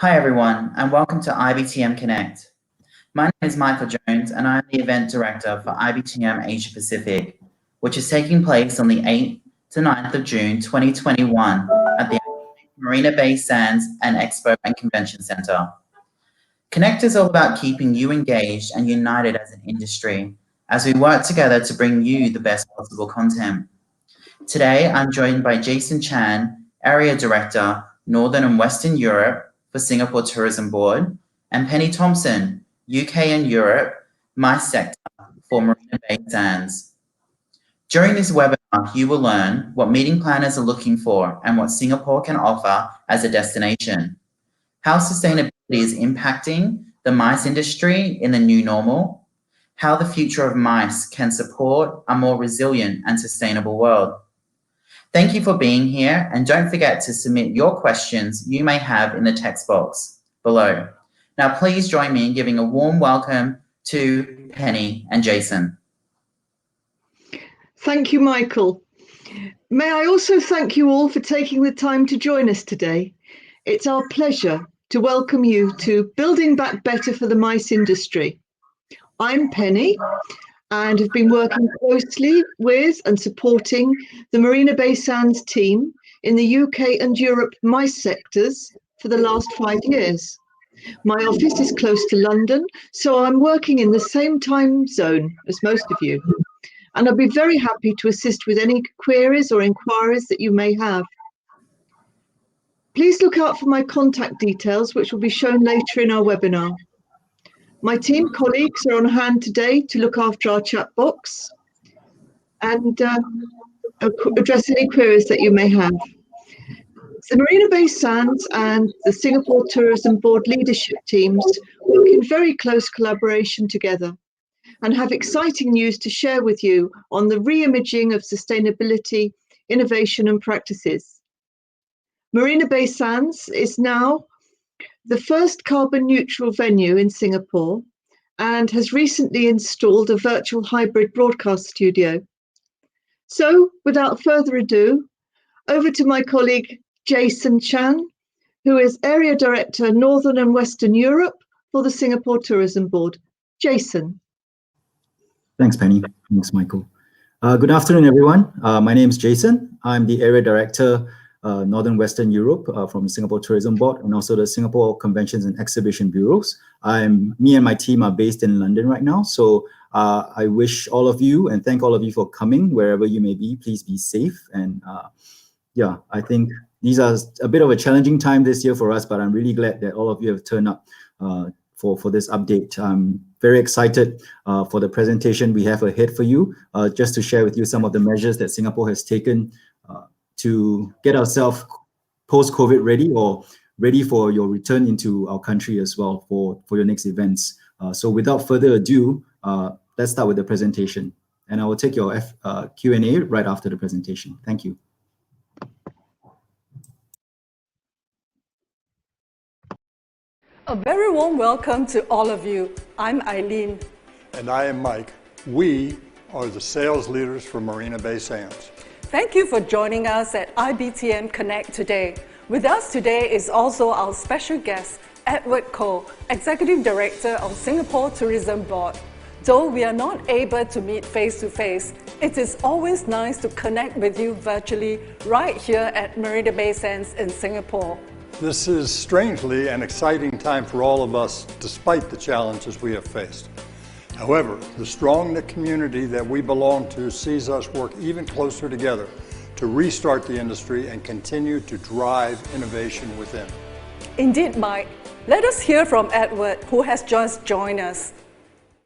Hi everyone, and welcome to IBTM Connect. My name is Michael Jones, and I'm the Event Director for IBTM Asia Pacific, which is taking place on the 8th to 9th of June 2021 at the Marina Bay Sands and Expo and Convention Centre. Connect is all about keeping you engaged and united as an industry as we work together to bring you the best possible content. Today, I'm joined by Jason Chan, Area Director, Northern and Western Europe for Singapore Tourism Board, and Penny Thompson, UK and Europe, My Sector for Marina Bay Sands. During this webinar, you will learn what meeting planners are looking for and what Singapore can offer as a destination, how sustainability is impacting the MICE industry in the new normal, how the future of MICE can support a more resilient and sustainable world. Thank you for being here, and don't forget to submit your questions you may have in the text box below. Now, please join me in giving a warm welcome to Penny and Jason. Thank you, Michael. May I also thank you all for taking the time to join us today. It's our pleasure to welcome you to Building Back Better for the MICE industry. I'm Penny, and have been working closely with and supporting the Marina Bay Sands team in the UK and Europe MICE sectors for the last 5 years. My office is close to London, so I'm working in the same time zone as most of you. And I'll be very happy to assist with any queries or inquiries that you may have. Please look out for my contact details, which will be shown later in our webinar. My team colleagues are on hand today to look after our chat box and address any queries that you may have. The Marina Bay Sands and the Singapore Tourism Board leadership teams work in very close collaboration together and have exciting news to share with you on the re-imaging of sustainability, innovation and practices. Marina Bay Sands is now the first carbon neutral venue in Singapore and has recently installed a virtual hybrid broadcast studio. So without further ado, over to my colleague Jason Chan, who is Area Director, Northern and Western Europe for the Singapore Tourism Board. Jason. Thanks, Penny. Thanks, Michael. Good afternoon, everyone. My name is Jason. I'm the Area Director, Northern Western Europe from the Singapore Tourism Board and also the Singapore Conventions and Exhibition Bureaus. Me and my team are based in London right now. So I wish all of you and thank all of you for coming wherever you may be. Please be safe. And yeah, I think these are a bit of a challenging time this year for us, but I'm really glad that all of you have turned up for this update. I'm very excited for the presentation we have ahead for you, just to share with you some of the measures that Singapore has taken to get ourselves post-COVID ready or ready for your return into our country as well for your next events. So without further ado, let's start with the presentation. And I will take your Q&A right after the presentation. Thank you. A very warm welcome to all of you. I'm Eileen. And I am Mike. We are the sales leaders for Marina Bay Sands. Thank you for joining us at IBTM Connect today. With us today is also our special guest, Edward Koh, Executive Director of Singapore Tourism Board. Though we are not able to meet face-to-face, it is always nice to connect with you virtually right here at Marina Bay Sands in Singapore. This is strangely an exciting time for all of us, despite the challenges we have faced. However, the strong-knit community that we belong to sees us work even closer together to restart the industry and continue to drive innovation within. Indeed, Mike. Let us hear from Edward, who has just joined us.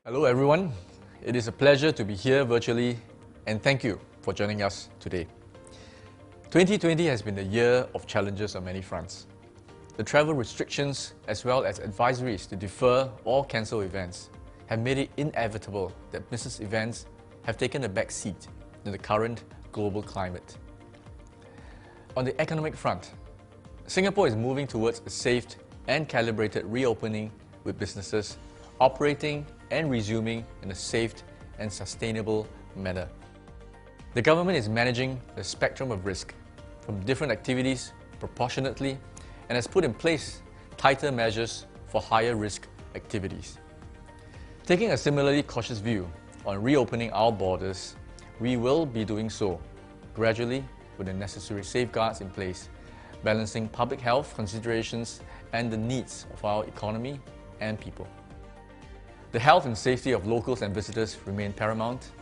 Hello, everyone. It is a pleasure to be here virtually, and thank you for joining us today. 2020 has been a year of challenges on many fronts. The travel restrictions, as well as advisories to defer or cancel events, have made it inevitable that business events have taken a back seat in the current global climate. On the economic front, Singapore is moving towards a safe and calibrated reopening with businesses operating and resuming in a safe and sustainable manner. The government is managing the spectrum of risk from different activities proportionately and has put in place tighter measures for higher risk activities. Taking a similarly cautious view on reopening our borders, we will be doing so gradually with the necessary safeguards in place, balancing public health considerations and the needs of our economy and people. The health and safety of locals and visitors remain paramount,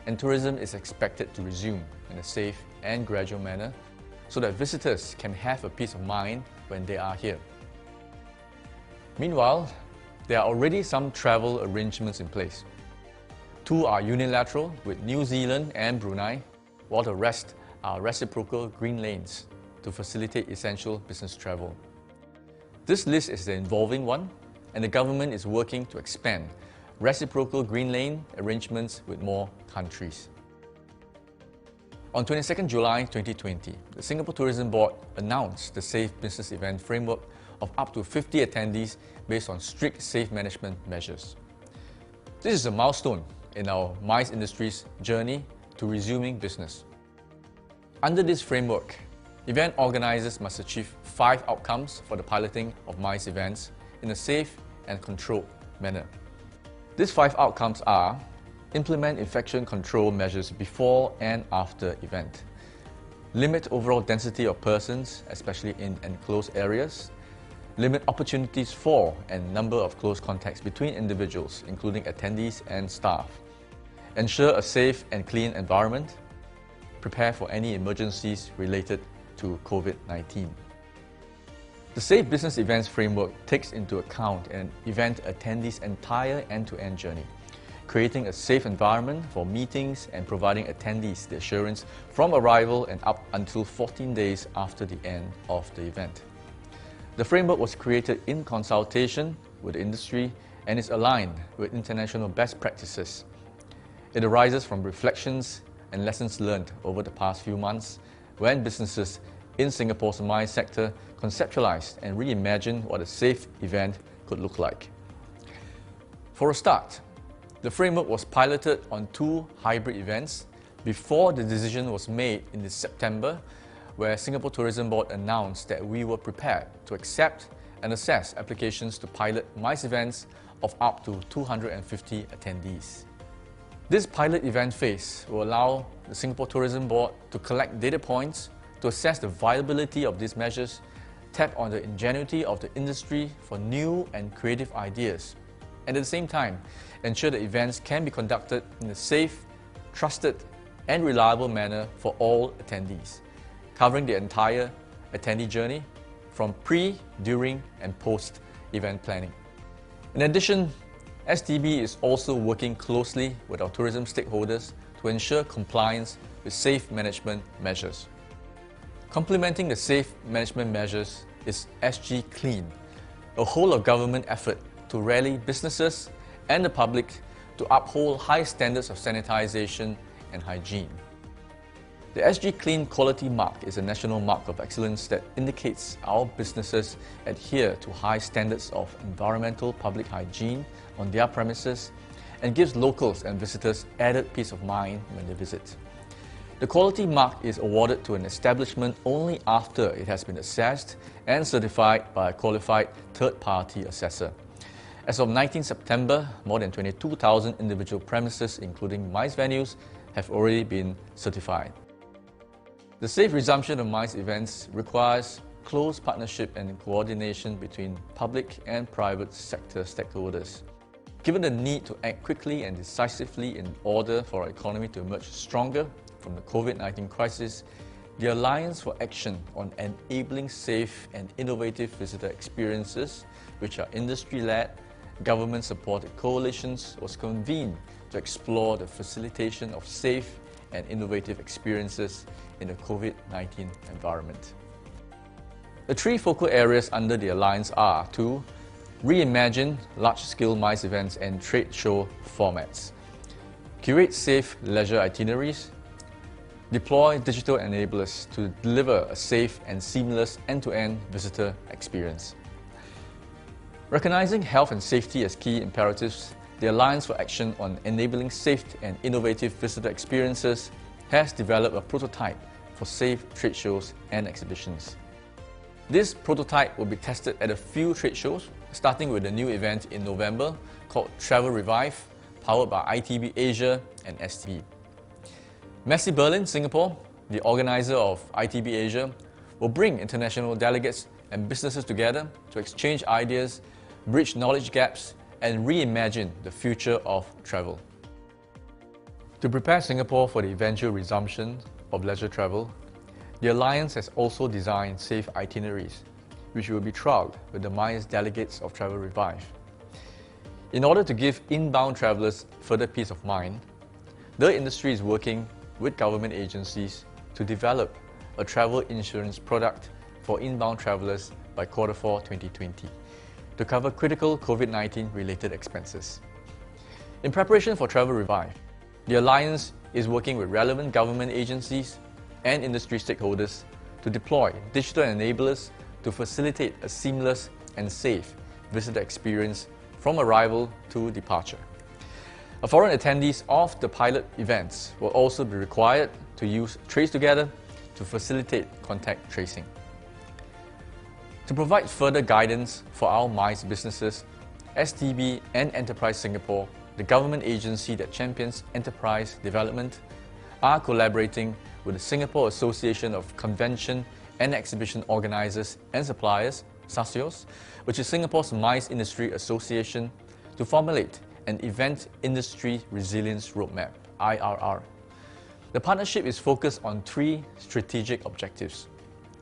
and tourism is expected to resume in a safe and gradual manner so that visitors can have a peace of mind when they are here. Meanwhile, there are already some travel arrangements in place. 2 are unilateral with New Zealand and Brunei, while the rest are reciprocal green lanes to facilitate essential business travel. This list is an evolving one, and the government is working to expand reciprocal green lane arrangements with more countries. On 22nd July 2020, the Singapore Tourism Board announced the Safe Business Event Framework of up to 50 attendees based on strict safe management measures. This is a milestone in our MICE industry's journey to resuming business. Under this framework, event organizers must achieve 5 outcomes for the piloting of MICE events in a safe and controlled manner. These 5 outcomes are: implement infection control measures before and after event, limit overall density of persons, especially in enclosed areas, limit opportunities for and number of close contacts between individuals, including attendees and staff, ensure a safe and clean environment, prepare for any emergencies related to COVID-19. The Safe Business Events Framework takes into account an event attendee's entire end-to-end journey, creating a safe environment for meetings and providing attendees the assurance from arrival and up until 14 days after the end of the event. The framework was created in consultation with the industry and is aligned with international best practices. It arises from reflections and lessons learned over the past few months when businesses in Singapore's MICE sector conceptualized and reimagined what a safe event could look like. For a start, the framework was piloted on 2 hybrid events before the decision was made in September, where Singapore Tourism Board announced that we were prepared to accept and assess applications to pilot MICE events of up to 250 attendees. This pilot event phase will allow the Singapore Tourism Board to collect data points to assess the viability of these measures, tap on the ingenuity of the industry for new and creative ideas, and at the same time, ensure that events can be conducted in a safe, trusted, and reliable manner for all attendees, covering the entire attendee journey from pre, during, and post-event planning. In addition, STB is also working closely with our tourism stakeholders to ensure compliance with safe management measures. Complementing the safe management measures is SG Clean, a whole-of-government effort to rally businesses and the public to uphold high standards of sanitization and hygiene. The SG Clean Quality Mark is a national mark of excellence that indicates our businesses adhere to high standards of environmental public hygiene on their premises and gives locals and visitors added peace of mind when they visit. The quality mark is awarded to an establishment only after it has been assessed and certified by a qualified third-party assessor. As of 19 September, more than 22,000 individual premises, including MICE venues, have already been certified. The safe resumption of MICE events requires close partnership and coordination between public and private sector stakeholders. Given the need to act quickly and decisively in order for our economy to emerge stronger from the COVID-19 crisis, the Alliance for Action on Enabling Safe and Innovative Visitor Experiences, which are industry-led, government-supported coalitions, was convened to explore the facilitation of safe and innovative experiences in the COVID-19 environment. The 3 focal areas under the Alliance are to reimagine large-scale MICE events and trade show formats, curate safe leisure itineraries, deploy digital enablers to deliver a safe and seamless end-to-end visitor experience. Recognizing health and safety as key imperatives, the Alliance for Action on Enabling Safe and Innovative Visitor Experiences has developed a prototype for safe trade shows and exhibitions. This prototype will be tested at a few trade shows, starting with a new event in November called Travel Revive, powered by ITB Asia and STB. Messi Berlin, Singapore, the organizer of ITB Asia, will bring international delegates and businesses together to exchange ideas, bridge knowledge gaps, and reimagine the future of travel. To prepare Singapore for the eventual resumption of leisure travel, the Alliance has also designed safe itineraries, which will be trialled with the MICE delegates of Travel Revive. In order to give inbound travellers further peace of mind, the industry is working with government agencies to develop a travel insurance product for inbound travellers by Q4 2020 to cover critical COVID-19 related expenses. In preparation for Travel Revive, the Alliance is working with relevant government agencies and industry stakeholders to deploy digital enablers to facilitate a seamless and safe visitor experience from arrival to departure. Foreign attendees of the pilot events will also be required to use TraceTogether to facilitate contact tracing. To provide further guidance for our MICE businesses, STB and Enterprise Singapore, the government agency that champions enterprise development, are collaborating with the Singapore Association of Convention and Exhibition Organisers and Suppliers, SASIOS, which is Singapore's MICE Industry Association, to formulate an Event Industry Resilience Roadmap, IRR. The partnership is focused on 3 strategic objectives: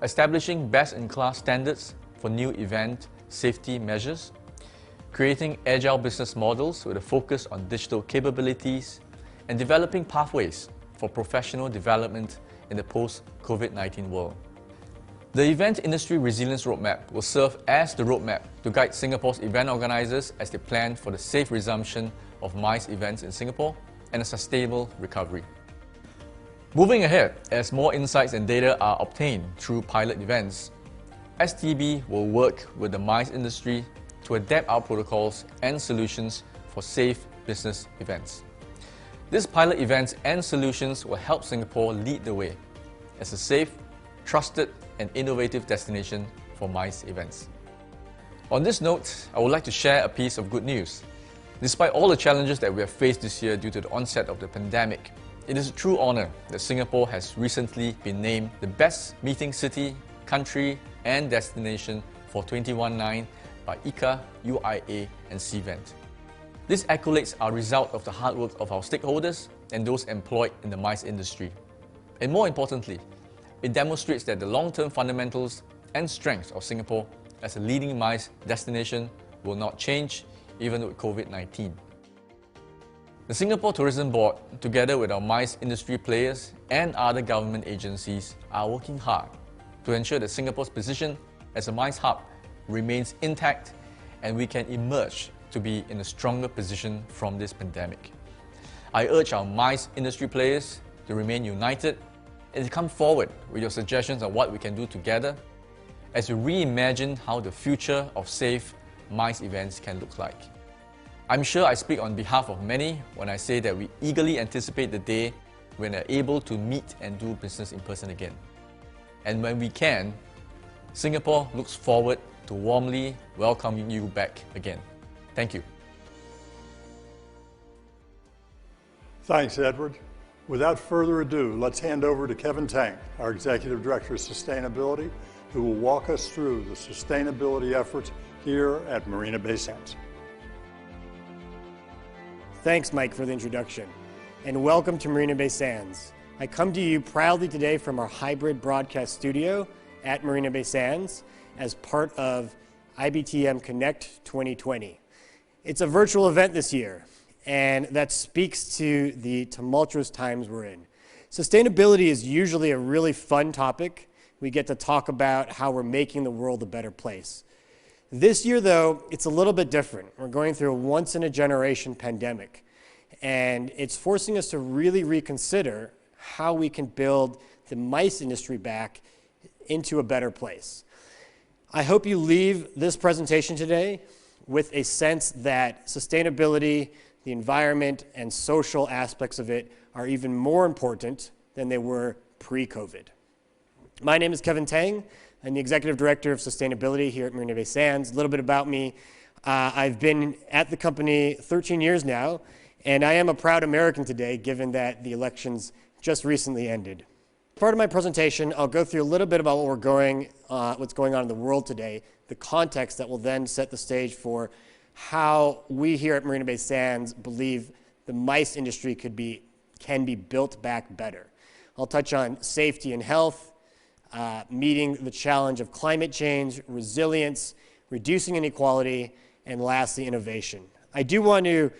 establishing best-in-class standards for new event safety measures, creating agile business models with a focus on digital capabilities, and developing pathways for professional development in the post-COVID-19 world. The Event Industry Resilience Roadmap will serve as the roadmap to guide Singapore's event organisers as they plan for the safe resumption of MICE events in Singapore and a sustainable recovery. Moving ahead, as more insights and data are obtained through pilot events, STB will work with the MICE industry to adapt our protocols and solutions for safe business events. These pilot events and solutions will help Singapore lead the way as a safe, trusted, and innovative destination for MICE events. On this note, I would like to share a piece of good news. Despite all the challenges that we have faced this year due to the onset of the pandemic, it is a true honour that Singapore has recently been named the best meeting city, country, and destination for 2019 by ICA, UIA, and CVent. These accolades are a result of the hard work of our stakeholders and those employed in the MICE industry. And more importantly, it demonstrates that the long-term fundamentals and strengths of Singapore as a leading MICE destination will not change even with COVID-19. The Singapore Tourism Board, together with our MICE industry players and other government agencies, are working hard to ensure that Singapore's position as a MICE hub remains intact and we can emerge to be in a stronger position from this pandemic. I urge our MICE industry players to remain united and to come forward with your suggestions on what we can do together as we reimagine how the future of safe MICE events can look like. I'm sure I speak on behalf of many when I say that we eagerly anticipate the day when we're able to meet and do business in person again. And when we can, Singapore looks forward to warmly welcoming you back again. Thank you. Thanks, Edward. Without further ado, let's hand over to Kevin Tang, our Executive Director of Sustainability, who will walk us through the sustainability efforts here at Marina Bay Sands. Thanks, Mike, for the introduction, and welcome to Marina Bay Sands. I come to you proudly today from our hybrid broadcast studio at Marina Bay Sands as part of IBTM Connect 2020. It's a virtual event this year, and that speaks to the tumultuous times we're in. Sustainability is usually a really fun topic. We get to talk about how we're making the world a better place. This year, though, it's a little bit different. We're going through a once-in-a-generation pandemic, and it's forcing us to really reconsider how we can build the MICE industry back into a better place. I hope you leave this presentation today with a sense that sustainability, the environment, and social aspects of it are even more important than they were pre-COVID. My name is Kevin Tang. I'm the Executive Director of Sustainability here at Marina Bay Sands. A little bit about me. I've been at the company 13 years now, and I am a proud American today, given that the elections just recently ended. Part of my presentation, I'll go through a little bit about what's going on in the world today, the context that will then set the stage for how we here at Marina Bay Sands believe the MICE industry can be built back better. I'll touch on safety and health, meeting the challenge of climate change, resilience, reducing inequality, and lastly, innovation. I do want to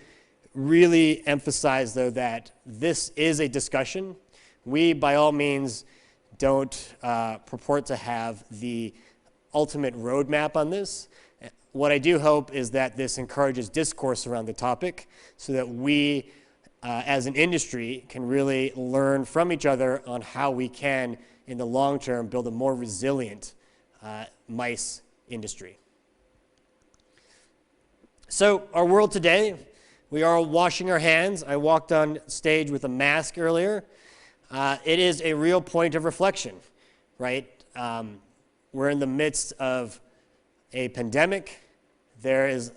really emphasize, though, that this is a discussion. We, by all means, don't purport to have the ultimate roadmap on this. What I do hope is that this encourages discourse around the topic so that we, as an industry, can really learn from each other on how we can, in the long term, build a more resilient MICE industry. So, our world today, we are washing our hands. I walked on stage with a mask earlier. It is a real point of reflection, right? We're in the midst of a pandemic. There is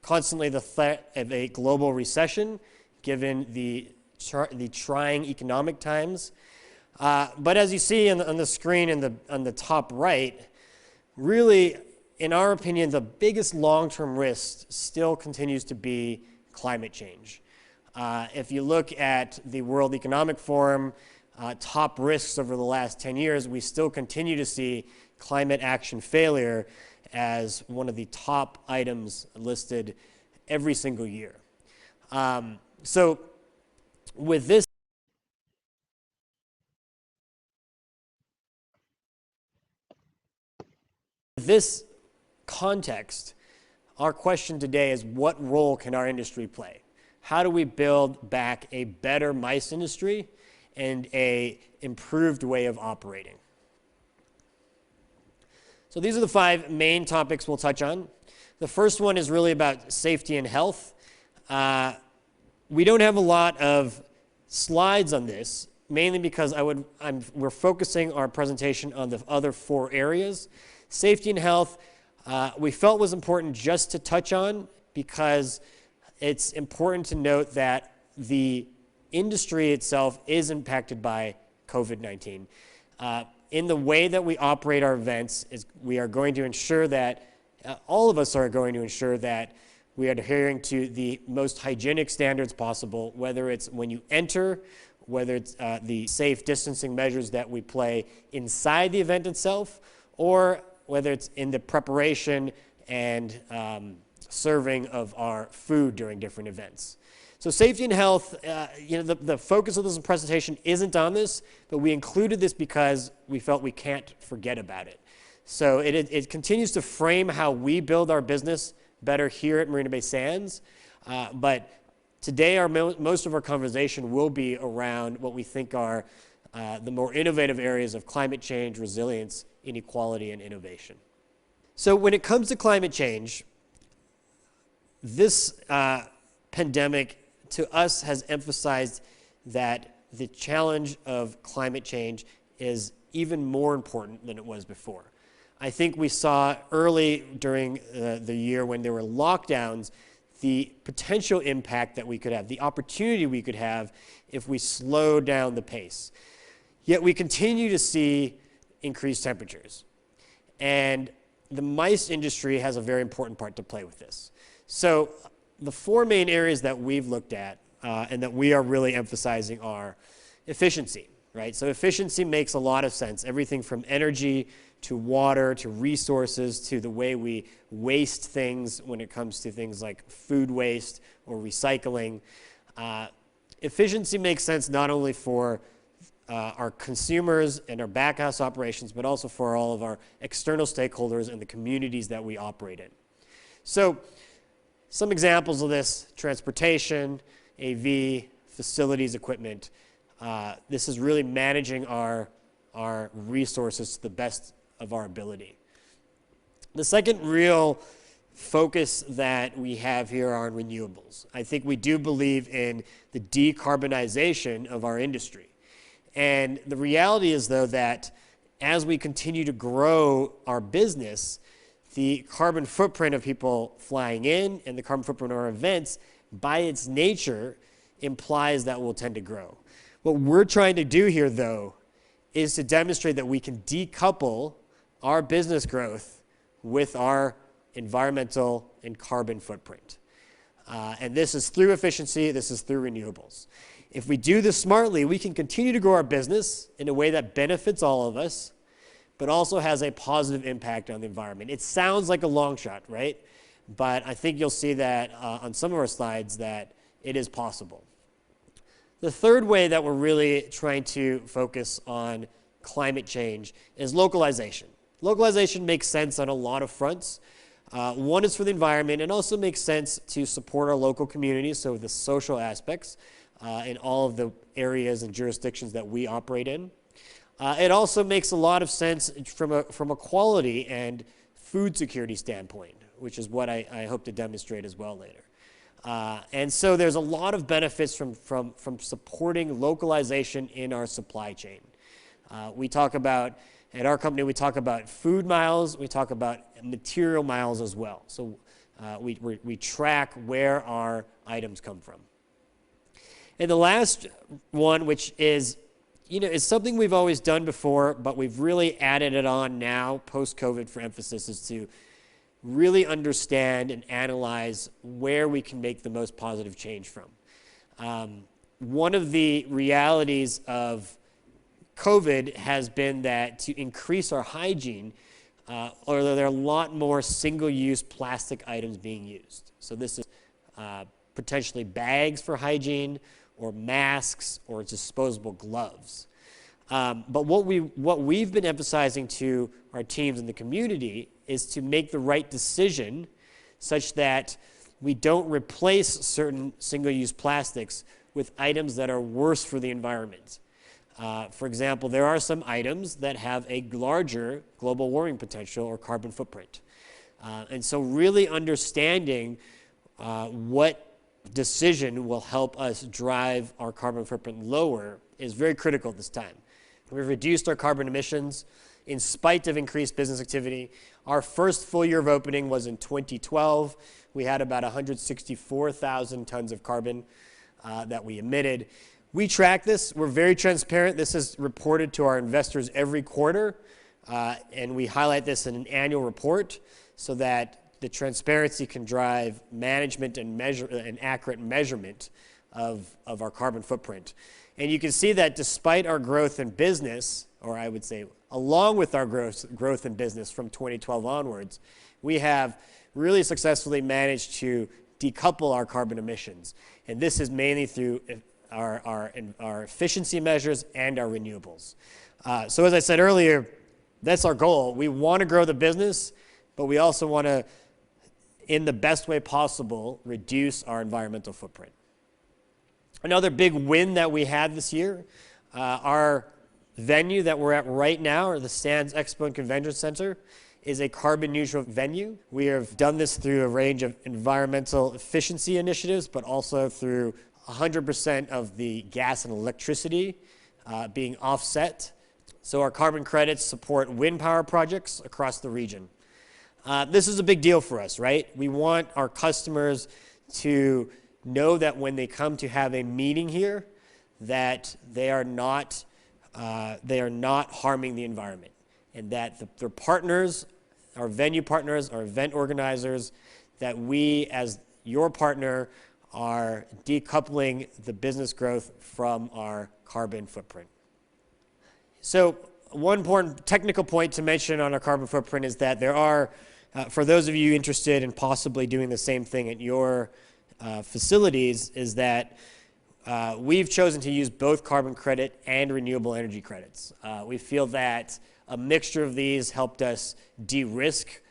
constantly the threat of a global recession, given the trying economic times. But as you see on the screen on the top right, really, in our opinion, the biggest long-term risk still continues to be climate change. If you look at the World Economic Forum, top risks over the last 10 years, we still continue to see climate action failure as one of the top items listed every single year. So with this context, our question today is, what role can our industry play? How do we build back a better MICE industry and an improved way of operating? So these are the 5 main topics we'll touch on. The first one is really about safety and health. We don't have a lot of slides on this, mainly because we're focusing our presentation on the other 4 areas. Safety and health, we felt was important just to touch on because it's important to note that the industry itself is impacted by COVID-19. In the way that we operate our events, we are going to ensure that, all of us are going to ensure that we are adhering to the most hygienic standards possible, whether it's when you enter, whether it's the safe distancing measures that we play inside the event itself, or whether it's in the preparation and serving of our food during different events. So safety and health, the focus of this presentation isn't on this, but we included this because we felt we can't forget about it. So it continues to frame how we build our business better here at Marina Bay Sands, but today most of our conversation will be around what we think are the more innovative areas of climate change, resilience, inequality, and innovation. So when it comes to climate change, this pandemic to us has emphasized that the challenge of climate change is even more important than it was before. I think we saw early during the year when there were lockdowns, the potential impact that we could have, the opportunity we could have if we slowed down the pace. Yet we continue to see increased temperatures. And the MICE industry has a very important part to play with this. So the 4 main areas that we've looked at and that we are really emphasizing are efficiency, right? So efficiency makes a lot of sense. Everything from energy to water to resources to the way we waste things when it comes to things like food waste or recycling. Efficiency makes sense not only for our consumers and our backhouse operations, but also for all of our external stakeholders and the communities that we operate in. So some examples of this: transportation, AV, facilities, equipment. This is really managing our resources to the best of our ability. The second real focus that we have here are on renewables. I think we do believe in the decarbonization of our industry. And the reality is, though, that as we continue to grow our business, the carbon footprint of people flying in and the carbon footprint of our events, by its nature, implies that we'll tend to grow. What we're trying to do here, though, is to demonstrate that we can decouple our business growth with our environmental and carbon footprint. And this is through efficiency, this is through renewables. If we do this smartly, we can continue to grow our business in a way that benefits all of us, but also has a positive impact on the environment. It sounds like a long shot, right? But I think you'll see that on some of our slides that it is possible. The third way that we're really trying to focus on climate change is localization. Localization makes sense on a lot of fronts. One is for the environment. It also makes sense to support our local communities, so the social aspects in all of the areas and jurisdictions that we operate in. It also makes a lot of sense from a quality and food security standpoint, which is what I hope to demonstrate as well later. And so there's a lot of benefits from supporting localization in our supply chain. We talk about, at our company, we talk about food miles, we talk about material miles as well. So we track where our items come from. And the last one, which is, is something we've always done before, but we've really added it on now, post-COVID for emphasis, is to really understand and analyze where we can make the most positive change from. One of the realities of COVID has been that to increase our hygiene, or there are a lot more single-use plastic items being used. So this is potentially bags for hygiene, or masks, or disposable gloves. But what we've been emphasizing to our teams in the community is to make the right decision such that we don't replace certain single-use plastics with items that are worse for the environment. For example, there are some items that have a larger global warming potential or carbon footprint. And so really understanding what decision will help us drive our carbon footprint lower is very critical at this time. We've reduced our carbon emissions in spite of increased business activity. Our first full year of opening was in 2012. We had about 164,000 tons of carbon that we emitted. We track this. We're very transparent. This is reported to our investors every quarter, and we highlight this in an annual report so that the transparency can drive management and accurate measurement of our carbon footprint. And you can see that despite our growth in business, or I would say along with our growth in business from 2012 onwards, we have really successfully managed to decouple our carbon emissions. And this is mainly through our efficiency measures and our renewables. So as I said earlier, that's our goal. We want to grow the business, but we also want to, in the best way possible, reduce our environmental footprint. Another big win that we had this year, our venue that we're at right now, or the Sands Expo and Convention Center, is a carbon neutral venue. We have done this through a range of environmental efficiency initiatives, but also through 100% of the gas and electricity being offset. So our carbon credits support wind power projects across the region. This is a big deal for us, right? We want our customers to know that when they come to have a meeting here, that they are not harming the environment, and that their partners, our venue partners, our event organizers, that we as your partner are decoupling the business growth from our carbon footprint. So one important technical point to mention on our carbon footprint is that there are, for those of you interested in possibly doing the same thing at your facilities, is that we've chosen to use both carbon credit and renewable energy credits. We feel that a mixture of these helped us de-risk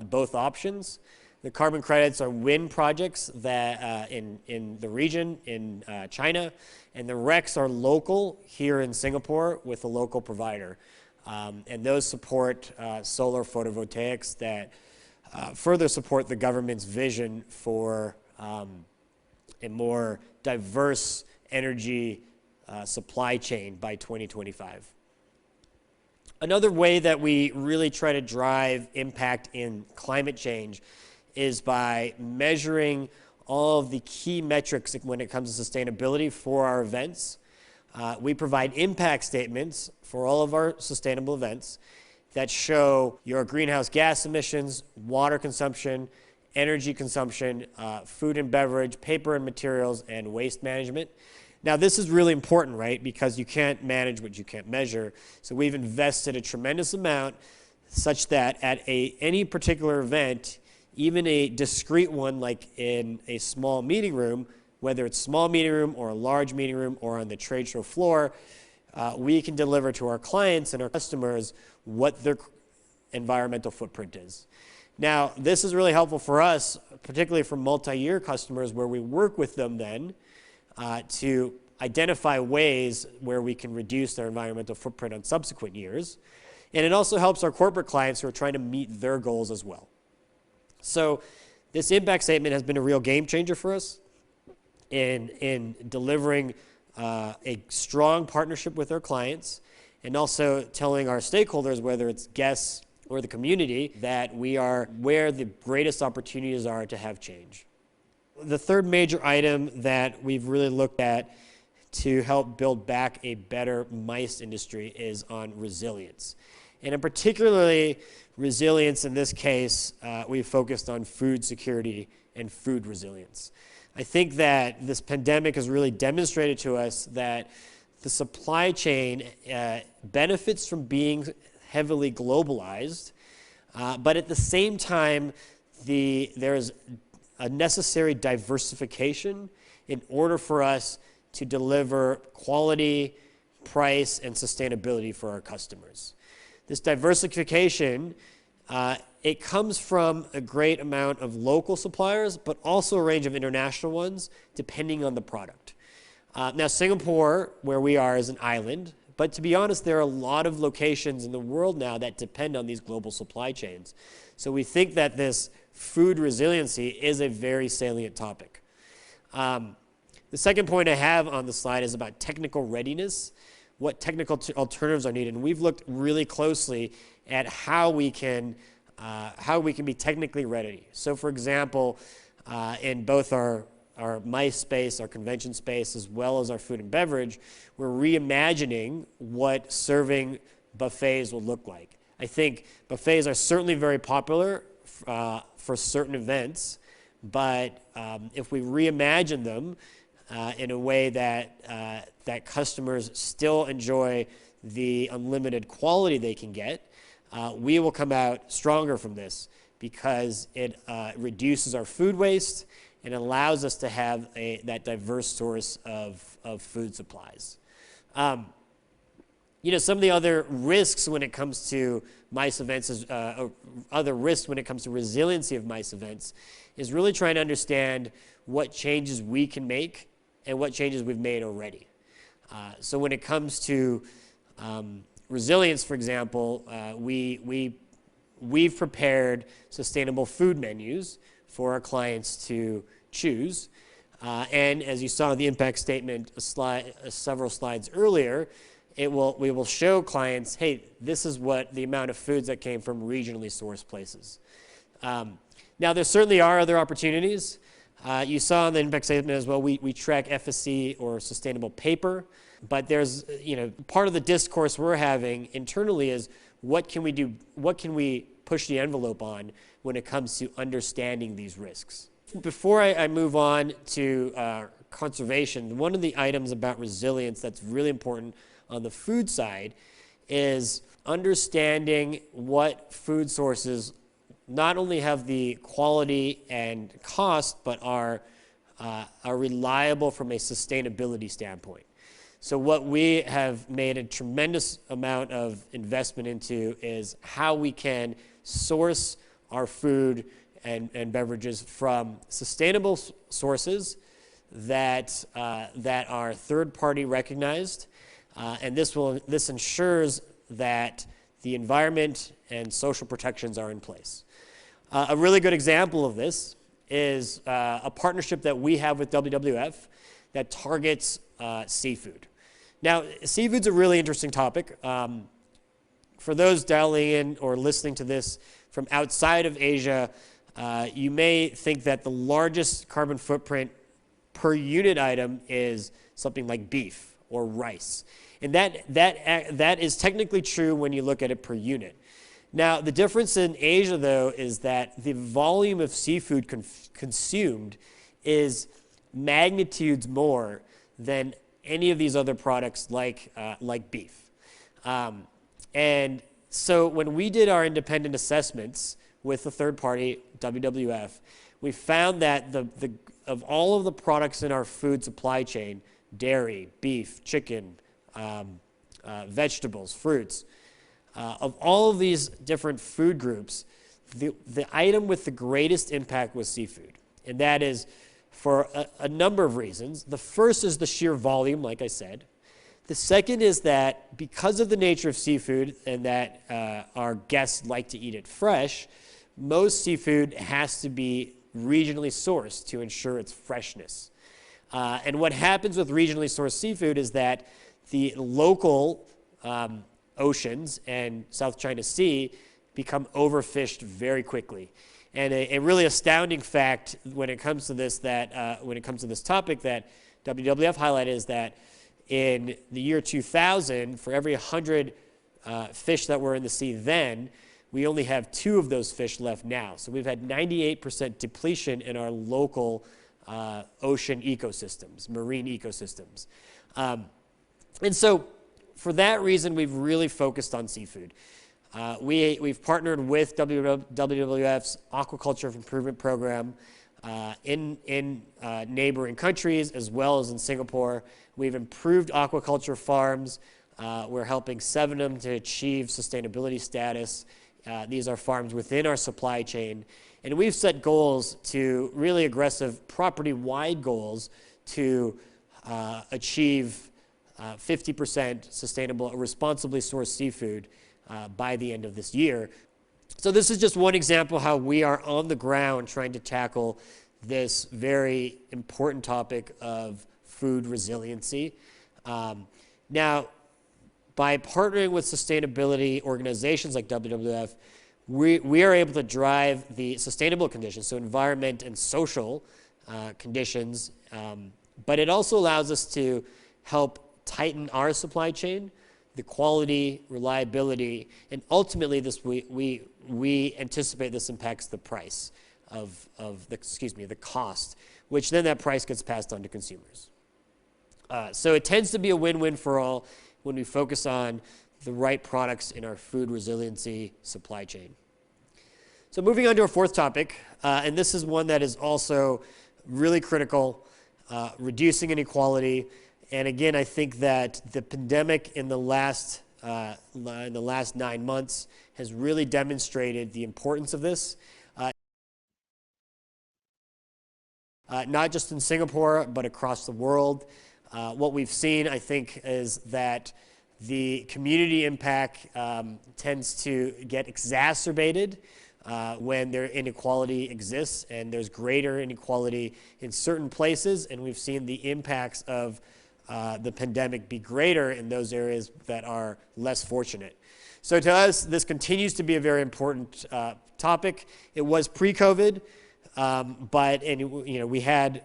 both options. The carbon credits are wind projects that in the region in China, and the RECs are local here in Singapore with a local provider. And those support solar photovoltaics that further support the government's vision for a more diverse energy supply chain by 2025. Another way that we really try to drive impact in climate change is by measuring all of the key metrics when it comes to sustainability for our events. We provide impact statements for all of our sustainable events that show your greenhouse gas emissions, water consumption, energy consumption, food and beverage, paper and materials, and waste management. Now, this is really important, right? Because you can't manage what you can't measure. So we've invested a tremendous amount such that at any particular event, even a discrete one like in a small meeting room, whether it's small meeting room or a large meeting room or on the trade show floor, we can deliver to our clients and our customers what their environmental footprint is. Now, this is really helpful for us, particularly for multi-year customers where we work with them then to identify ways where we can reduce their environmental footprint on subsequent years. And it also helps our corporate clients who are trying to meet their goals as well. So this impact statement has been a real game changer for us in delivering a strong partnership with our clients and also telling our stakeholders, whether it's guests or the community, that we are where the greatest opportunities are to have change. The third major item that we've really looked at to help build back a better MICE industry is on resilience. And in particularly resilience in this case, we've focused on food security and food resilience. I think that this pandemic has really demonstrated to us that the supply chain benefits from being heavily globalized, but at the same time, there's a necessary diversification in order for us to deliver quality, price, and sustainability for our customers. This diversification, it comes from a great amount of local suppliers, but also a range of international ones, depending on the product. Now, Singapore, where we are, is an island, but to be honest, there are a lot of locations in the world now that depend on these global supply chains. So we think that this food resiliency is a very salient topic. The second point I have on the slide is about technical readiness, what technical alternatives are needed. And we've looked really closely at how we can be technically ready. So for example, in both our MICE space, our convention space, as well as our food and beverage, we're reimagining what serving buffets will look like. I think buffets are certainly very popular for certain events, but if we reimagine them in a way that customers still enjoy the unlimited quality they can get, we will come out stronger from this because it reduces our food waste and allows us to have that diverse source of food supplies. Some of the other risks when it comes to MICE events, other risks when it comes to resiliency of MICE events, is really trying to understand what changes we can make and what changes we've made already. So when it comes to resilience, for example, we've prepared sustainable food menus for our clients to choose. And as you saw in the impact statement several slides earlier, we will show clients, hey, this is what the amount of foods that came from regionally sourced places. Now, there certainly are other opportunities. You saw in the impact statement as well, we track FSC or sustainable paper, but there's, part of the discourse we're having internally is what can we do, what can we push the envelope on when it comes to understanding these risks? Before I move on to conservation, one of the items about resilience that's really important on the food side is understanding what food sources not only have the quality and cost, but are reliable from a sustainability standpoint. So what we have made a tremendous amount of investment into is how we can source our food and beverages from sustainable sources that are third-party recognized, and this ensures that the environment and social protections are in place. A really good example of this is a partnership that we have with WWF that targets seafood. Now, seafood's a really interesting topic. for those dialing in or listening to this from outside of Asia, you may think that the largest carbon footprint per unit item is something like beef or rice. And that is technically true when you look at it per unit. Now, the difference in Asia, though, is that the volume of seafood consumed is magnitudes more than any of these other products like beef. And so when we did our independent assessments with the third party, WWF, we found that of all of the products in our food supply chain, dairy, beef, chicken, vegetables, fruits, of all of these different food groups, the item with the greatest impact was seafood. And that is for a number of reasons. The first is the sheer volume, like I said. The second is that because of the nature of seafood and that our guests like to eat it fresh, most seafood has to be regionally sourced to ensure its freshness. And what happens with regionally sourced seafood is that the local oceans and South China Sea become overfished very quickly. And a really astounding fact when it comes to this topic that WWF highlighted is that in the year 2000, for every 100 fish that were in the sea then, we only have 2 of those fish left now. So we've had 98% depletion in our local ocean ecosystems, marine ecosystems. And so for that reason, we've really focused on seafood. We've partnered with WWF's Aquaculture Improvement Program in neighboring countries as well as in Singapore. We've improved aquaculture farms. We're helping 7 of them to achieve sustainability status. These are farms within our supply chain. And we've set goals to really aggressive property-wide goals to achieve 50% sustainable, responsibly sourced seafood by the end of this year. So this is just one example how we are on the ground trying to tackle this very important topic of food resiliency. Now, by partnering with sustainability organizations like WWF, we are able to drive the sustainable conditions, so environment and social conditions, but it also allows us to help tighten our supply chain, the quality, reliability, and ultimately we anticipate this impacts the price of the cost, which then that price gets passed on to consumers. So it tends to be a win-win for all when we focus on the right products in our food resiliency supply chain. So moving on to our fourth topic, and this is one that is also really critical, reducing inequality. And again, I think that the pandemic in the last 9 months has really demonstrated the importance of this, not just in Singapore, but across the world. What we've seen, I think, is that the community impact tends to get exacerbated when their inequality exists, and there's greater inequality in certain places, and we've seen the impacts of the pandemic be greater in those areas that are less fortunate. So to us, this continues to be a very important topic. It was pre-COVID, but we had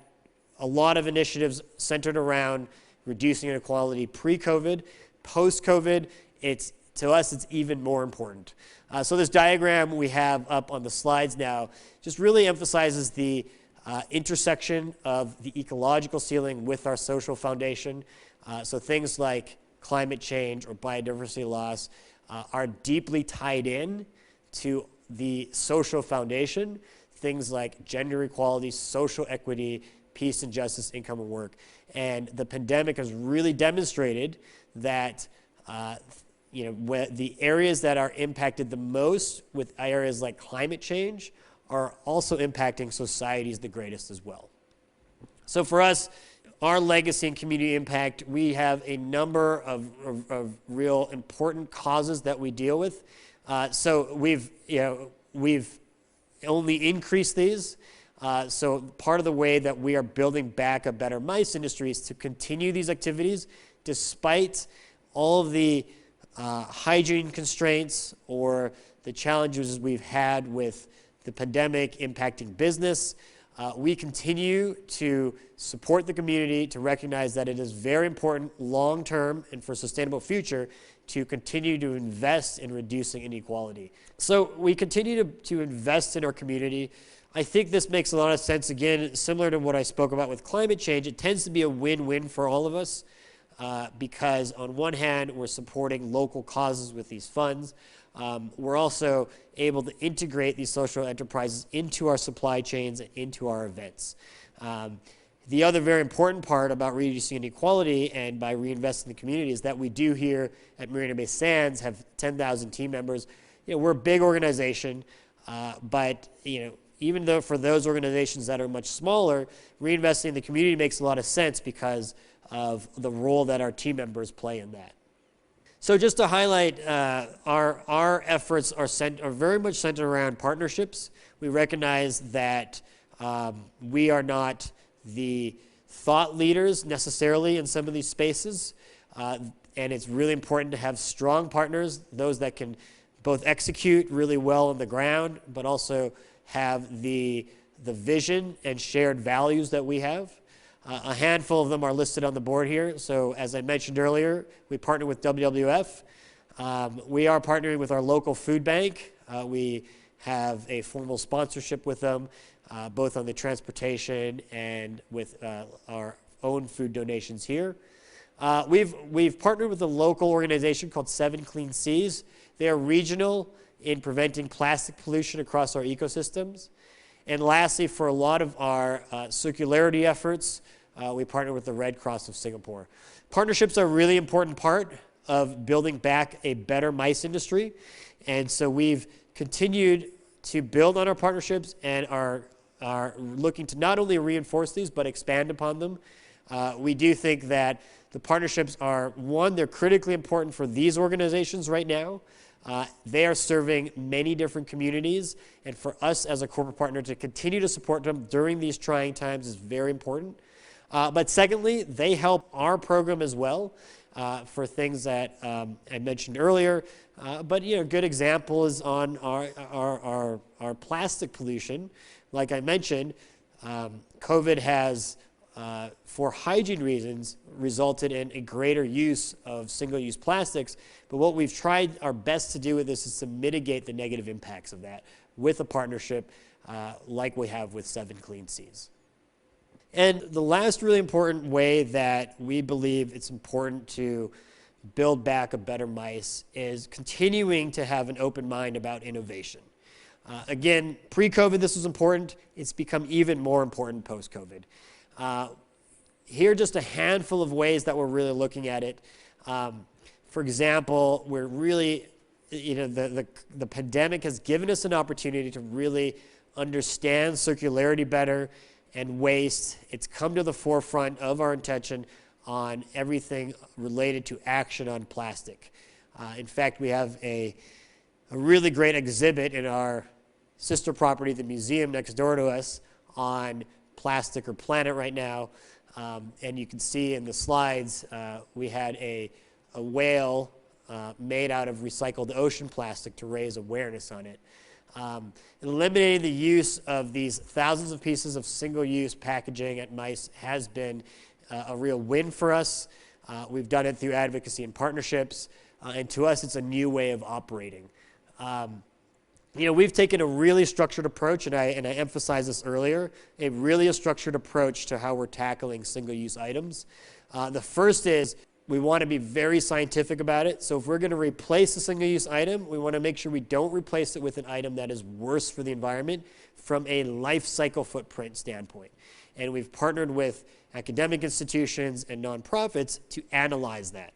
a lot of initiatives centered around reducing inequality pre-COVID. Post-COVID, to us, it's even more important. So this diagram we have up on the slides now just really emphasizes the intersection of the ecological ceiling with our social foundation. So things like climate change or biodiversity loss are deeply tied in to the social foundation. Things like gender equality, social equity, peace and justice, income and work. And the pandemic has really demonstrated that the areas that are impacted the most with areas like climate change are also impacting societies the greatest as well. So for us, our legacy and community impact, we have a number of real important causes that we deal with. So we've only increased these. So part of the way that we are building back a better mice industry is to continue these activities despite all of the hygiene constraints or the challenges we've had with the pandemic impacting business, we continue to support the community, to recognize that it is very important long-term and for a sustainable future to continue to invest in reducing inequality. So we continue to invest in our community. I think this makes a lot of sense. Again, similar to what I spoke about with climate change, it tends to be a win-win for all of us because on one hand, we're supporting local causes with these funds. We're also able to integrate these social enterprises into our supply chains and into our events. The other very important part about reducing inequality and by reinvesting in the community is that we do here at Marina Bay Sands have 10,000 team members. We're a big organization, but even though for those organizations that are much smaller, reinvesting in the community makes a lot of sense because of the role that our team members play in that. So just to highlight, our efforts are very much centered around partnerships. We recognize that we are not the thought leaders necessarily in some of these spaces, and it's really important to have strong partners, those that can both execute really well on the ground, but also have the vision and shared values that we have. A handful of them are listed on the board here. So as I mentioned earlier, we partner with WWF. We are partnering with our local food bank. We have a formal sponsorship with them, both on the transportation and with our own food donations here. We've partnered with a local organization called 7 Clean Seas. They are regional in preventing plastic pollution across our ecosystems. And lastly, for a lot of our circularity efforts, we partner with the Red Cross of Singapore. Partnerships are a really important part of building back a better mice industry. And so we've continued to build on our partnerships and are looking to not only reinforce these, but expand upon them. We do think that the partnerships are, one, they're critically important for these organizations right now. They are serving many different communities, and for us as a corporate partner to continue to support them during these trying times is very important. But secondly, they help our program as well for things that I mentioned earlier. But a good example is on our plastic pollution. Like I mentioned, COVID has, for hygiene reasons, resulted in a greater use of single-use plastics. But what we've tried our best to do with this is to mitigate the negative impacts of that with a partnership like we have with 7 Clean Seas. And the last really important way that we believe it's important to build back a better mice is continuing to have an open mind about innovation. Again, pre-COVID this was important. It's become even more important post-COVID. Here are just a handful of ways that we're really looking at it. For example, we're really, the pandemic has given us an opportunity to really understand circularity better and waste. It's come to the forefront of our attention on everything related to action on plastic. In fact, we have a really great exhibit in our sister property, the museum next door to us, on plastic or planet right now. And you can see in the slides, we had a whale made out of recycled ocean plastic to raise awareness on it. Eliminating the use of these thousands of pieces of single-use packaging at MICE has been a real win for us. We've done it through advocacy and partnerships, and to us, it's a new way of operating. We've taken a really structured approach, and I emphasized this earlier, a structured approach to how we're tackling single-use items. The first is we want to be very scientific about it. So if we're going to replace a single-use item, we want to make sure we don't replace it with an item that is worse for the environment from a life cycle footprint standpoint. And we've partnered with academic institutions and nonprofits to analyze that.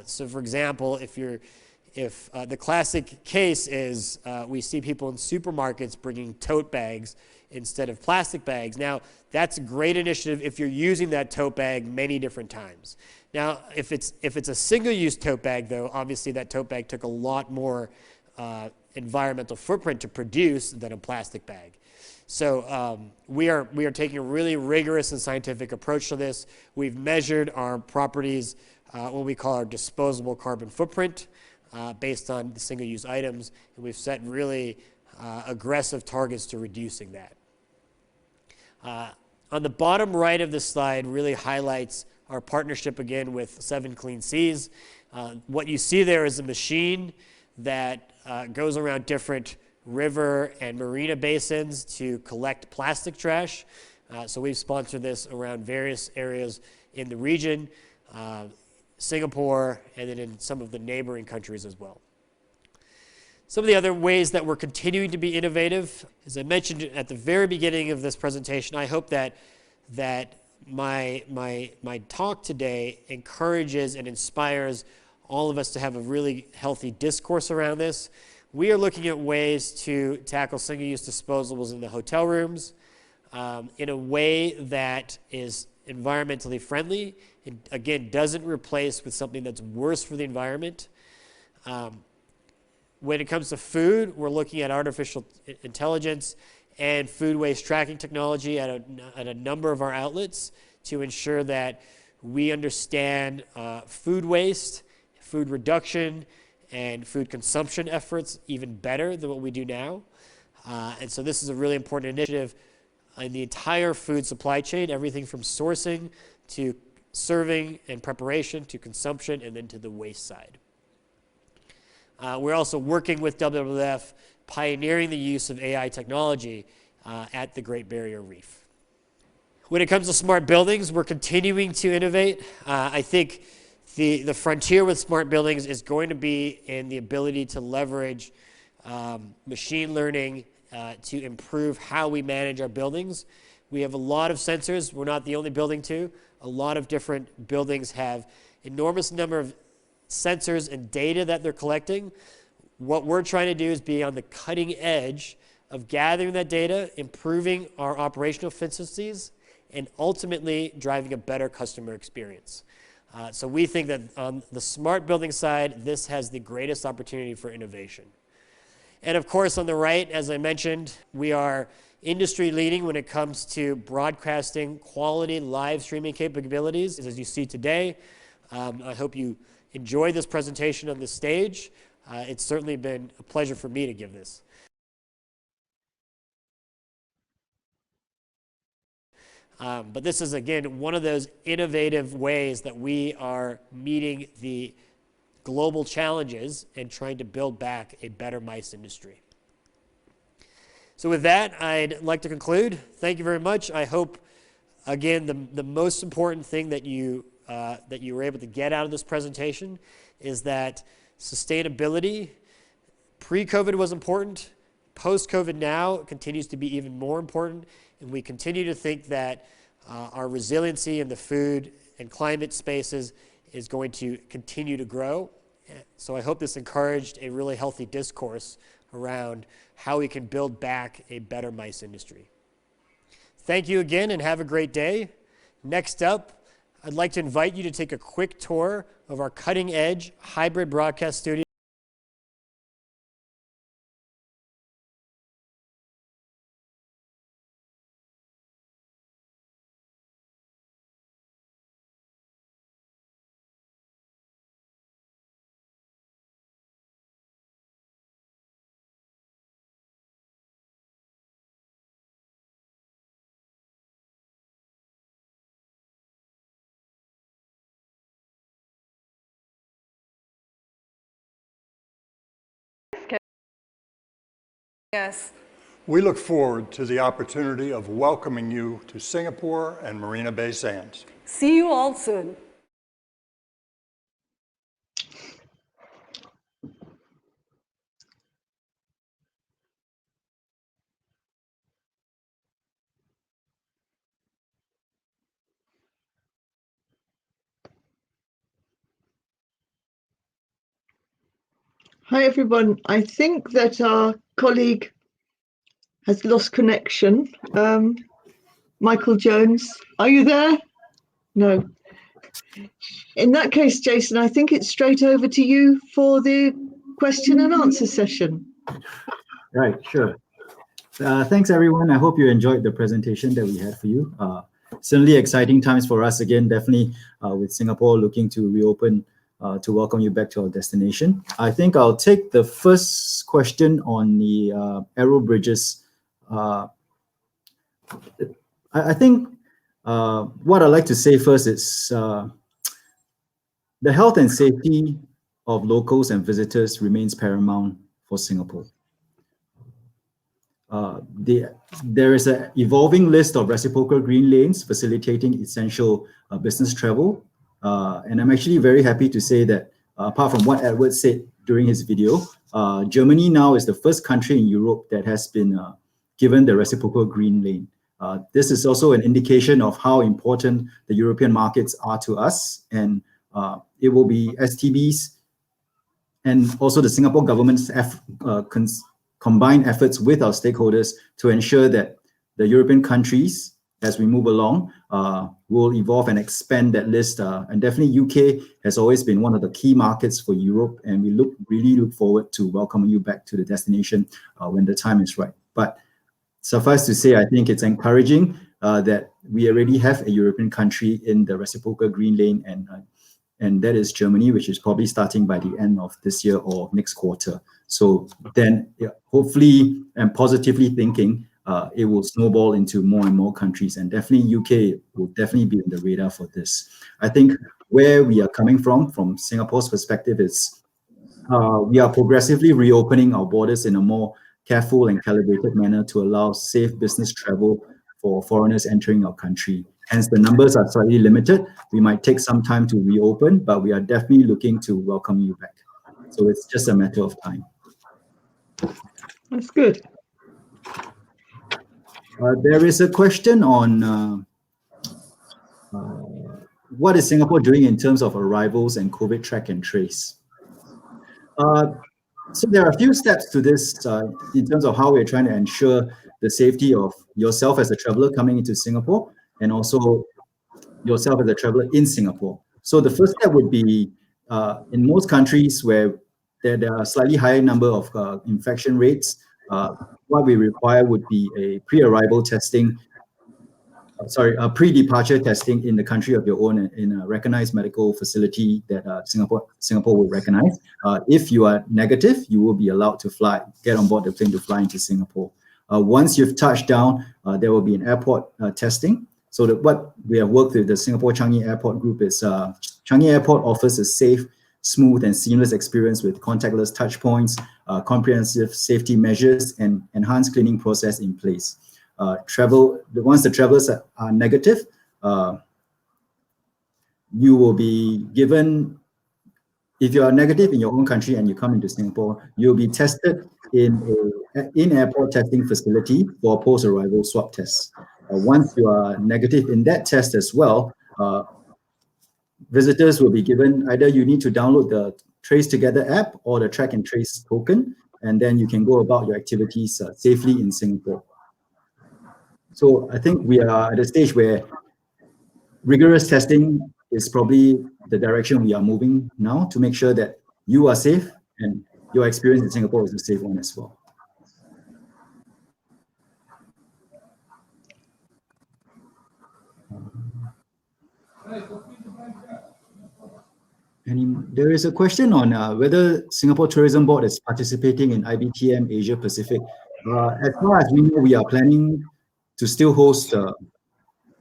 So for example, if the classic case is we see people in supermarkets bringing tote bags instead of plastic bags. Now, that's a great initiative if you're using that tote bag many different times. Now, if it's a single-use tote bag, though, obviously that tote bag took a lot more environmental footprint to produce than a plastic bag. So we are taking a really rigorous and scientific approach to this. We've measured our properties what we call our disposable carbon footprint based on the single-use items, and we've set really aggressive targets to reducing that. On the bottom right of this slide really highlights our partnership again with 7 Clean Seas. What you see there is a machine that goes around different river and marina basins to collect plastic trash. So we've sponsored this around various areas in the region, Singapore, and then in some of the neighboring countries as well. Some of the other ways that we're continuing to be innovative, as I mentioned at the very beginning of this presentation, I hope that my talk today encourages and inspires all of us to have a really healthy discourse around this. We are looking at ways to tackle single-use disposables in the hotel rooms in a way that is environmentally friendly. It, again, doesn't replace with something that's worse for the environment. When it comes to food, we're looking at artificial intelligence and food waste tracking technology at a number of our outlets to ensure that we understand food waste, food reduction, and food consumption efforts even better than what we do now. And so this is a really important initiative in the entire food supply chain, everything from sourcing to serving and preparation to consumption and then to the waste side. We're also working with WWF, pioneering the use of AI technology at the Great Barrier Reef. When it comes to smart buildings, we're continuing to innovate. I think the frontier with smart buildings is going to be in the ability to leverage machine learning to improve how we manage our buildings. We have a lot of sensors. We're not the only building too. A lot of different buildings have enormous number of sensors and data that they're collecting. What we're trying to do is be on the cutting edge of gathering that data, improving our operational efficiencies, and ultimately driving a better customer experience. So we think that on the smart building side, this has the greatest opportunity for innovation. And of course, on the right, as I mentioned, we are industry leading when it comes to broadcasting quality live streaming capabilities, as you see today. I hope you enjoyed this presentation on the stage. It's certainly been a pleasure for me to give this. But this is, again, one of those innovative ways that we are meeting the global challenges and trying to build back a better mice industry. So with that, I'd like to conclude. Thank you very much. I hope, again, the most important thing that you were able to get out of this presentation is that sustainability, pre-COVID was important, post-COVID now continues to be even more important, and we continue to think that our resiliency in the food and climate spaces is going to continue to grow. So I hope this encouraged a really healthy discourse around how we can build back a better mice industry. Thank you again and have a great day. Next up, I'd like to invite you to take a quick tour of our cutting-edge hybrid broadcast studio. Yes. We look forward to the opportunity of welcoming you to Singapore and Marina Bay Sands. See you all soon. Hi, everyone. I think that our colleague has lost connection. Michael Jones, are you there? No. In that case, Jason, I think it's straight over to you for the question and answer session. Right, sure. Thanks, everyone. I hope you enjoyed the presentation that we had for you. certainly exciting times for us again, definitely with Singapore looking to reopen to welcome you back to our destination. I think I'll take the first question on the aero bridges. I think what I'd like to say first is the health and safety of locals and visitors remains paramount for Singapore. There is an evolving list of reciprocal green lanes facilitating essential business travel. And I'm actually very happy to say that apart from what Edward said during his video, Germany now is the first country in Europe that has been given the reciprocal green lane. This is also an indication of how important the European markets are to us, and it will be STB's and also the Singapore government's combined efforts with our stakeholders to ensure that the European countries, as we move along, will evolve and expand that list. And definitely UK has always been one of the key markets for Europe, and we really look forward to welcoming you back to the destination when the time is right. But suffice to say, I think it's encouraging that we already have a European country in the reciprocal green lane, and that is Germany, which is probably starting by the end of this year or next quarter. So then, hopefully and positively thinking, it will snowball into more and more countries, and definitely UK will definitely be on the radar for this. I think where we are coming from Singapore's perspective, is we are progressively reopening our borders in a more careful and calibrated manner to allow safe business travel for foreigners entering our country. Hence, the numbers are slightly limited. We might take some time to reopen, but we are definitely looking to welcome you back. So it's just a matter of time. That's good. There is a question on what is Singapore doing in terms of arrivals and COVID track and trace. So there are a few steps to this in terms of how we're trying to ensure the safety of yourself as a traveler coming into Singapore, and also yourself as a traveler in Singapore. So the first step would be in most countries where there are a slightly higher number of infection rates, what we require would be a pre-arrival testing, a pre-departure testing in the country of your own, in a recognized medical facility that Singapore will recognize. If you are negative, you will be allowed to get on board the plane to fly into Singapore. Once you've touched down, there will be an airport testing. So what we have worked with the Singapore Changi Airport Group is Changi Airport offers a safe, smooth and seamless experience with contactless touch points, comprehensive safety measures, and enhanced cleaning process in place. Once the travelers are negative, you will be given, if you are negative in your own country and you come into Singapore, you'll be tested in an in-airport testing facility for post-arrival swab tests. Once you are negative in that test as well, visitors will be given, either you need to download the Trace Together app or the Track and Trace token, and then you can go about your activities safely in Singapore. So I think we are at a stage where rigorous testing is probably the direction we are moving now, to make sure that you are safe and your experience in Singapore is a safe one as well. And there is a question on whether Singapore Tourism Board is participating in IBTM Asia Pacific. As far as we know, we are planning to still host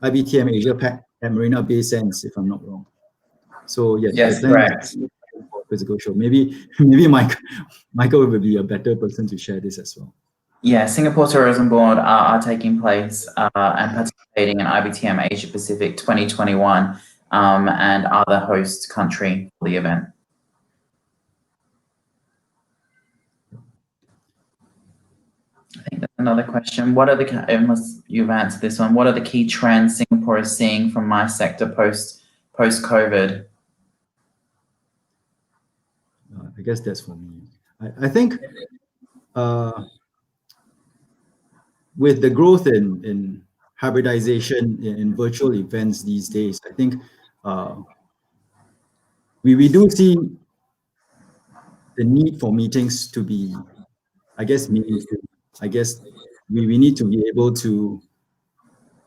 IBTM Asia Pac at Marina Bay Sands, if I'm not wrong. So yes, correct. Physical show. Maybe Michael will be a better person to share this as well. Yeah, Singapore Tourism Board are taking place and participating in IBTM Asia Pacific 2021 and are the host country for the event. I think that's another question. What are unless you've answered this one, what are the key trends Singapore is seeing from my sector post-COVID? I guess that's for me. I think with the growth in hybridization in virtual events these days, I think we do see the need for meetings to be, I guess, meaningful. I guess we need to be able to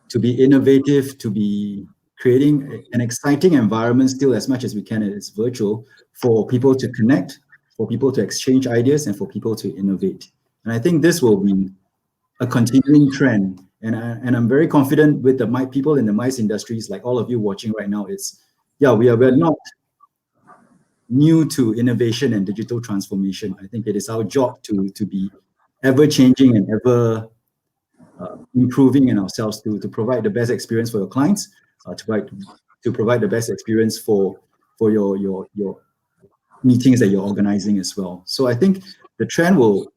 to be innovative, to be creating an exciting environment still as much as we can as virtual for people to connect, for people to exchange ideas, and for people to innovate. And I think this will be a continuing trend. And I'm very confident with the people in the MICE industries, like all of you watching right now. We're not new to innovation and digital transformation. I think it is our job to be ever changing and ever improving in ourselves to provide the best experience for your clients, to provide the best experience for your meetings that you're organizing as well. So I think the trend will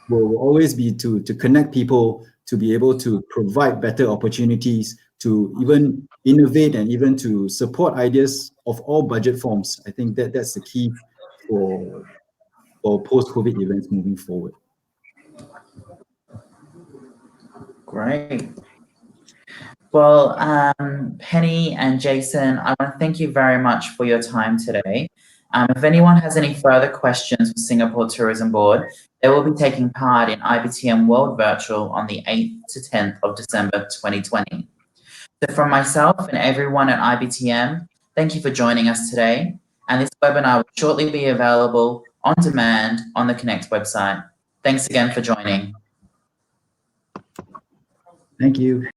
always be to connect people, to be able to provide better opportunities, to even innovate and even to support ideas of all budget forms. I think that's the key for post-COVID events moving forward. Great. Well, Penny and Jason, I want to thank you very much for your time today. If anyone has any further questions for Singapore Tourism Board, they will be taking part in IBTM World Virtual on the 8th to 10th of December 2020. So from myself and everyone at IBTM, thank you for joining us today. And this webinar will shortly be available on demand on the Connect website. Thanks again for joining. Thank you.